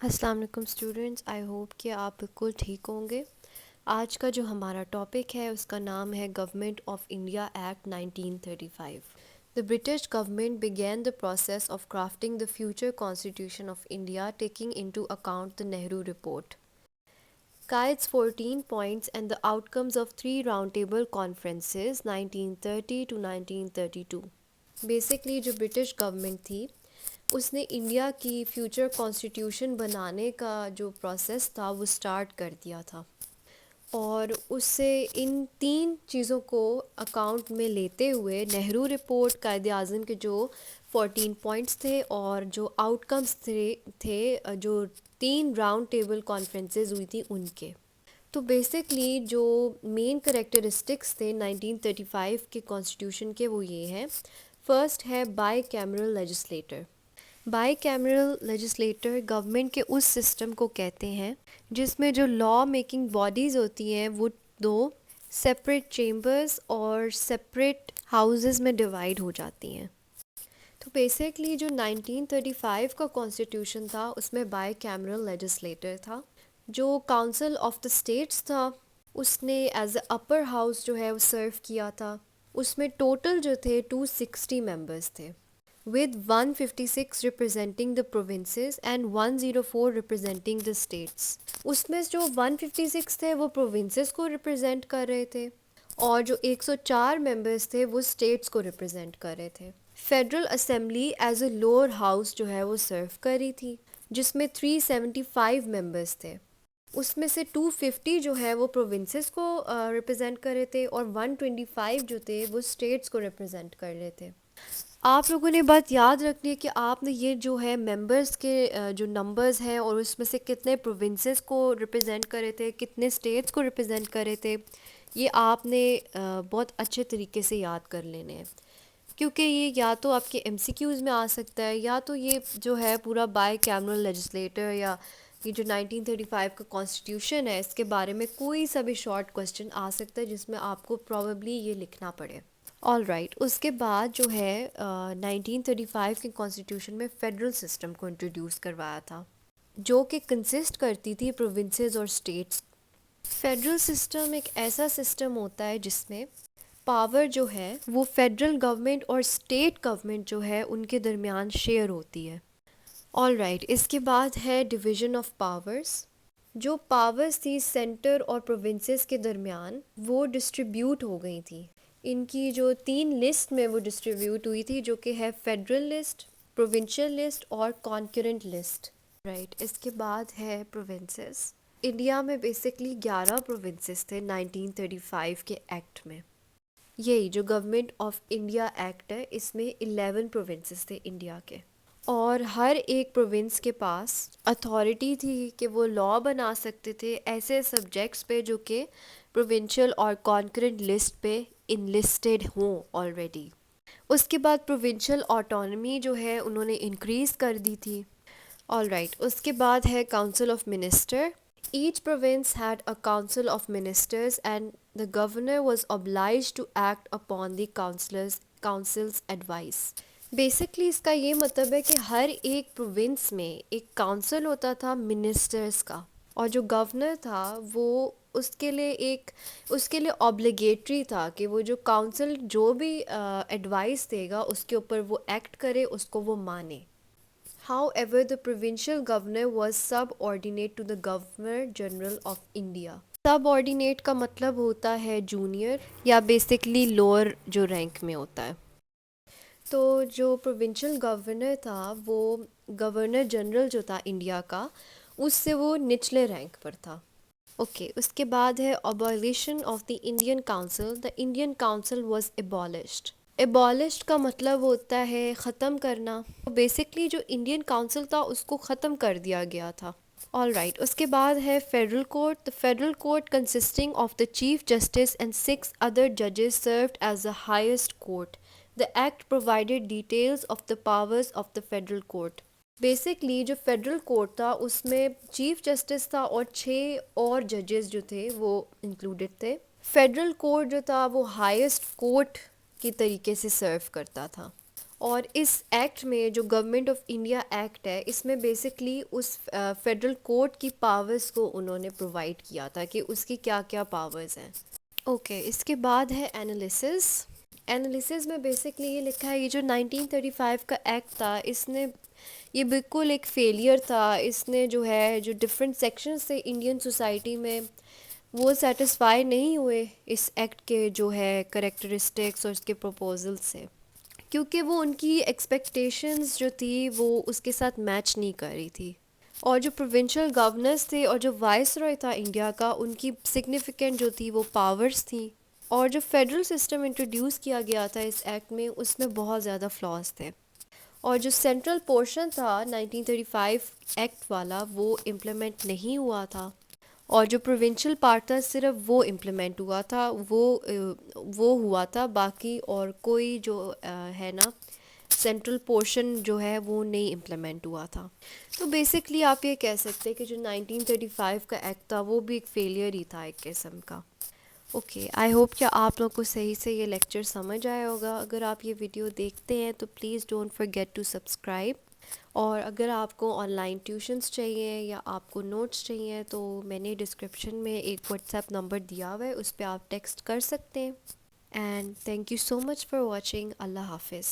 السلام علیکم students, I hope کہ آپ بالکل ٹھیک ہوں گے۔ آج کا جو ہمارا ٹاپک ہے اس کا نام ہے government of India act 1935۔ The British government began the process of crafting the future constitution of India taking into account the Nehru Report, Its 14 points and the outcomes of three roundtable conferences 1930 to 1932۔ Basically جو British government تھی اس نے India کی future constitution بنانے کا جو process تھا وہ start کر دیا تھا، اور اس سے ان تین چیزوں کو اکاؤنٹ میں لیتے ہوئے نہرو رپورٹ، قائد اعظم کے جو 14 پوائنٹس تھے اور جو آؤٹ کمز تھے جو تین راؤنڈ ٹیبل کانفرنسز ہوئی تھی ان کے، تو بیسکلی جو مین کریکٹرسٹکس تھے 1935 کے کانسٹیٹیوشن کے وہ یہ ہیں۔ فرسٹ ہے by cameral legislator. By cameral legislator government کے اس سسٹم کو کہتے ہیں جس میں جو لا میکنگ باڈیز ہوتی ہیں وہ دو سپریٹ چیمبرز اور سپریٹ ہاؤسز میں ڈیوائڈ ہو جاتی ہیں۔ تو بیسکلی جو 1935 کا کانسٹیٹیوشن تھا اس میں بائی کیمرل لیجسلیٹر تھا۔ جو کاؤنسل آف دا اسٹیٹس تھا اس نے ایز اے اپر ہاؤس جو ہے وہ سرو کیا تھا۔ اس میں ٹوٹل جو تھے 260 ممبرس تھے، with 156 representing the provinces and 104 representing the states۔ اس میں جو 156 تھے وہ پروونسز کو ریپرزینٹ کر رہے تھے اور جو 104 ممبرس تھے وہ اسٹیٹس کو ریپرزینٹ کر رہے تھے۔ Federal assembly as a lower house جو ہے وہ سرو کر رہی تھی جس میں 375 ممبرس تھے، اس میں سے 250 جو ہے وہ پروونسز کو ریپرزینٹ کر رہے تھے اور 125 جو تھے وہ اسٹیٹس کو ریپرزینٹ کر رہے تھے۔ آپ لوگوں نے بات یاد رکھنی ہے کہ آپ نے یہ جو ہے ممبرس کے جو نمبرز ہیں اور اس میں سے کتنے پروونسز کو ریپرزینٹ کر رہے تھے، کتنے اسٹیٹس کو ریپرزینٹ کر رہے تھے، یہ آپ نے بہت اچھے طریقے سے یاد کر لینے ہیں، کیونکہ یہ یا تو آپ کے ایم سی کیوز میں آ سکتا ہے یا تو یہ جو ہے پورا بائی کیمرل لیجسلیٹر یا یہ جو 1935 کا کانسٹیٹیوشن ہے اس کے بارے میں کوئی سا بھی شارٹ کوسچن آ سکتا ہے جس میں آپ کو پروبیبلی یہ لکھنا پڑے۔ آل رائٹ، اس کے بعد جو ہے 1935 کے کانسٹیٹیوشن میں فیڈرل سسٹم کو انٹروڈیوس کروایا تھا جو کہ کنسسٹ کرتی تھی پروونسز اور اسٹیٹس۔ فیڈرل سسٹم ایک ایسا سسٹم ہوتا ہے جس میں پاور جو ہے وہ فیڈرل گورنمنٹ اور اسٹیٹ گورنمنٹ جو ہے ان کے درمیان شیئر ہوتی ہے۔ آل رائٹ، اس کے بعد ہے ڈویژن آف پاورز۔ جو پاورز تھی سینٹر اور پروونسز کے درمیان وہ ڈسٹریبیوٹ ہو گئی تھی، ان کی جو تین لسٹ میں وہ ڈسٹریبیوٹ ہوئی تھی جو کہ ہے فیڈرل لسٹ، پروونشل لسٹ اور کانکرنٹ لسٹ۔ رائٹ، اس کے بعد ہے پروونسز۔ انڈیا میں بیسکلی 11 پروونسز تھے 1935 کے ایکٹ میں۔ یہی جو گورنمنٹ آف انڈیا ایکٹ ہے اس میں 11 پروونسز تھے انڈیا کے، اور ہر ایک پروونس کے پاس اتھارٹی تھی کہ وہ لا بنا سکتے تھے ایسے سبجیکٹس پہ جو کہ پروونشل اور کانکرنٹ لسٹ پہ انلسٹڈ ہوں آلریڈی۔ اس کے بعد پروونشل آٹونومی جو ہے انہوں نے انکریز کر دی تھی۔ آل رائٹ، اس کے بعد ہے council of minister. Each province had a council of ministers and the governor was obliged to act upon the council's advice۔ Basically اس کا یہ مطلب ہے کہ ہر ایک پروونس میں ایک کاؤنسل ہوتا تھا منسٹرز کا، اور جو گورنر تھا وہ اس کے لیے اوبلیگیٹری تھا کہ وہ جو کاؤنسل جو بھی ایڈوائس دے گا اس کے اوپر وہ ایکٹ کرے، اس کو وہ مانے۔ However, the provincial governor was subordinate to the Governor General of India۔ Sub ordinate کا مطلب ہوتا ہے جونیئر یا بیسکلی لوور جو رینک میں ہوتا ہے۔ تو جو پروونشل گورنر تھا وہ گورنر جنرل جو تھا انڈیا کا اس سے وہ نچلے رینک پر تھا۔ اوکے، اس کے بعد ہے abolition of the Indian Council۔ The Indian Council was abolished۔ abolished کا مطلب ہوتا ہے ختم کرنا، بیسکلی جو انڈین کاؤنسل تھا اس کو ختم کر دیا گیا تھا۔ آل رائٹ، اس کے بعد ہے federal court. The federal court consisting of the chief justice and 6 other judges served as the highest court۔ The act provided details of the powers of the federal court۔ Basically جو federal court تھا اس میں chief justice تھا اور 6 اور ججز جو تھے وہ انکلوڈڈ تھے۔ فیڈرل کورٹ جو تھا وہ ہائیسٹ کورٹ کی طریقے سے سرو کرتا تھا، اور اس ایکٹ میں جو گورنمنٹ آف انڈیا ایکٹ ہے اس میں بیسکلی اس فیڈرل کورٹ کی پاورز کو انہوں نے پرووائڈ کیا تھا کہ اس کی کیا کیا پاورز ہیں. اوکے اس کے بعد ہے انالیسس میں بیسکلی یہ لکھا ہے یہ جو 1935 کا ایکٹ تھا اس نے یہ بالکل ایک فیلئر تھا. اس نے جو ہے جو ڈفرینٹ سیکشنز تھے انڈین سوسائٹی میں وہ سیٹسفائی نہیں ہوئے اس ایکٹ کے جو ہے کریکٹرسٹکس اور اس کے پروپوزل سے, کیونکہ وہ ان کی ایکسپیکٹیشنز جو تھی وہ اس کے ساتھ میچ نہیں کر رہی تھی. اور جو پروونشل گورنرز تھے اور جو وائس رائے تھا انڈیا کا ان کی سگنیفیکنٹ جو تھی وہ پاورز تھیں. اور جو فیڈرل سسٹم انٹروڈیوس کیا گیا تھا اس ایکٹ میں اس میں بہت زیادہ فلاز تھے. اور جو سینٹرل پورشن تھا 1935 ایکٹ والا وہ امپلیمنٹ نہیں ہوا تھا, اور جو پروونشل پارٹ تھا صرف وہ امپلیمنٹ ہوا تھا, وہ ہوا تھا, باقی اور کوئی جو ہے نا سینٹرل پورشن جو ہے وہ نہیں امپلیمنٹ ہوا تھا. تو بیسکلی آپ یہ کہہ سکتے کہ جو 1935 کا ایکٹ تھا وہ بھی ایک فیلئر ہی تھا ایک قسم کا. اوکے آئی ہوپ کہ آپ لوگ کو صحیح سے یہ لیکچر سمجھ آیا ہوگا. اگر آپ یہ ویڈیو دیکھتے ہیں تو please don't forget to subscribe. اور اگر آپ کو آن لائن ٹیوشنس چاہیے یا آپ کو نوٹس چاہیے تو میں نے ڈسکرپشن میں ایک واٹس ایپ نمبر دیا ہوا ہے, اس پہ آپ ٹیکسٹ کر سکتے ہیں. And thank you so much for watching. اللہ حافظ.